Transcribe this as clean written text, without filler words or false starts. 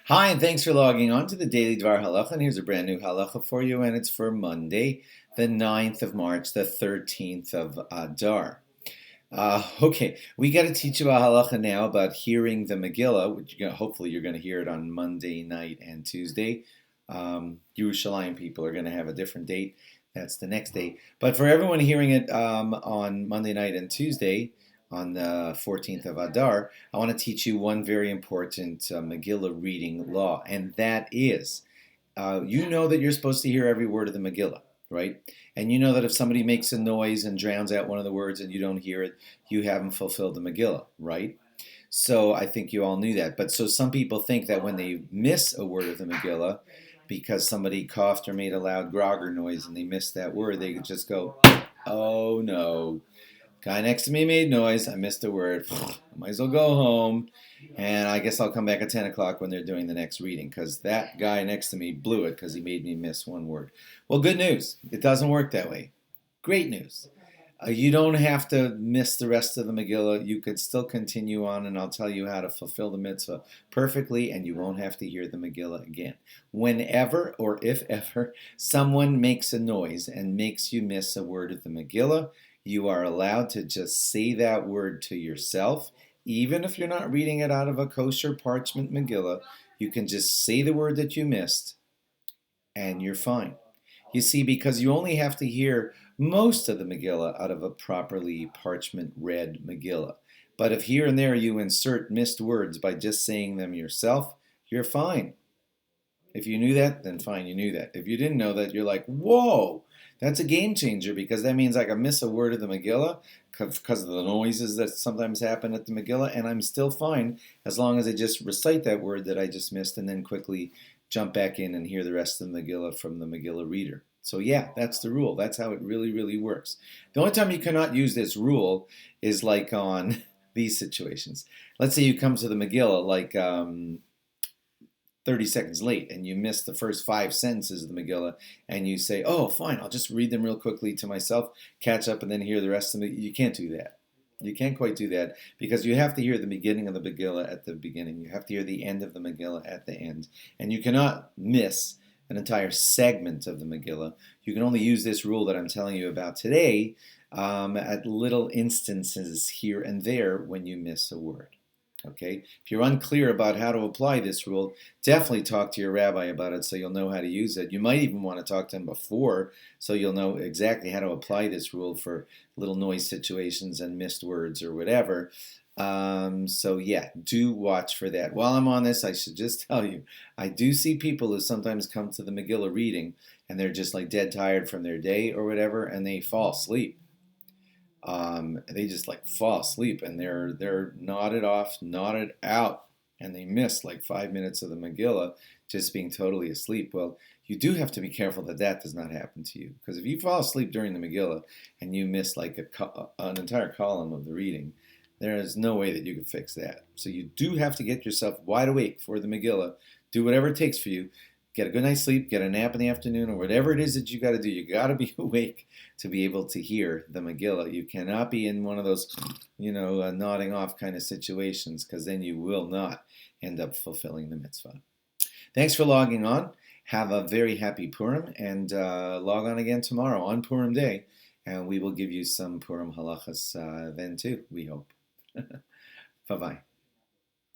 Hi, and thanks for logging on to the Daily DVAR HALACHA. And here's a brand new halacha for you, and it's for Monday, the 9th of March, the 13th of Adar. Okay, we got to teach you a halacha now about hearing the Megilah, which hopefully you're going to hear it on Monday night and Tuesday. Yerushalayim people are going to have a different date. That's the next day. But for everyone hearing it on Monday night and Tuesday, on the 14th of Adar, I want to teach you one very important Megillah reading law, and that is, you know that you're supposed to hear every word of the Megillah, right? And you know that if somebody makes a noise and drowns out one of the words and you don't hear it, you haven't fulfilled the Megillah, right? So I think you all knew that. But so some people think that when they miss a word of the Megillah, because somebody coughed or made a loud grogger noise and they missed that word, they could just go, oh no. Guy next to me made noise. I missed a word. I might as well go home. And I guess I'll come back at 10 o'clock when they're doing the next reading because that guy next to me blew it because he made me miss one word. Well, good news. It doesn't work that way. Great news. You don't have to miss the rest of the Megillah. You could still continue on, and I'll tell you how to fulfill the mitzvah perfectly, and you won't have to hear the Megillah again. Whenever, or if ever, someone makes a noise and makes you miss a word of the Megillah, you are allowed to just say that word to yourself. Even if you're not reading it out of a kosher parchment Megillah, you can just say the word that you missed, and you're fine. You see, because you only have to hear most of the Megillah out of a properly parchment read Megillah. But if here and there you insert missed words by just saying them yourself, you're fine. If you knew that, then fine, you knew that. If you didn't know that, you're like, whoa, that's a game changer because that means I can miss a word of the Megillah because of the noises that sometimes happen at the Megillah, and I'm still fine as long as I just recite that word that I just missed and then quickly jump back in and hear the rest of the Megillah from the Megillah reader. So yeah, that's the rule. That's how it really, really works. The only time you cannot use this rule is like on these situations. Let's say you come to the Megillah like 30 seconds late and you miss the first 5 sentences of the Megillah and you say, oh, fine, I'll just read them real quickly to myself, catch up, and then hear the rest of it. You can't do that. You can't quite do that because you have to hear the beginning of the Megillah at the beginning. You have to hear the end of the Megillah at the end. And you cannot miss an entire segment of the Megillah. You can only use this rule that I'm telling you about today at little instances here and there when you miss a word. Okay, if you're unclear about how to apply this rule, definitely talk to your rabbi about it so you'll know how to use it. You might even want to talk to him before so you'll know exactly how to apply this rule for little noise situations and missed words or whatever. So yeah, do watch for that. While I'm on this, I should just tell you, I do see people who sometimes come to the Megillah reading and they're just like dead tired from their day or whatever and they fall asleep. They just like fall asleep and they're nodded off, nodded out, and they miss like 5 minutes of the Megillah just being totally asleep. Well, you do have to be careful that that does not happen to you, because if you fall asleep during the Megillah and you miss like an entire column of the reading, there is no way that you can fix that. So you do have to get yourself wide awake for the Megillah. Do whatever it takes for you. Get a good night's sleep, get a nap in the afternoon, or whatever it is that you got to do. You got to be awake to be able to hear the Megillah. You cannot be in one of those, nodding off kind of situations, because then you will not end up fulfilling the mitzvah. Thanks for logging on. Have a very happy Purim, and log on again tomorrow on Purim Day, and we will give you some Purim halachas then too, we hope. Bye-bye.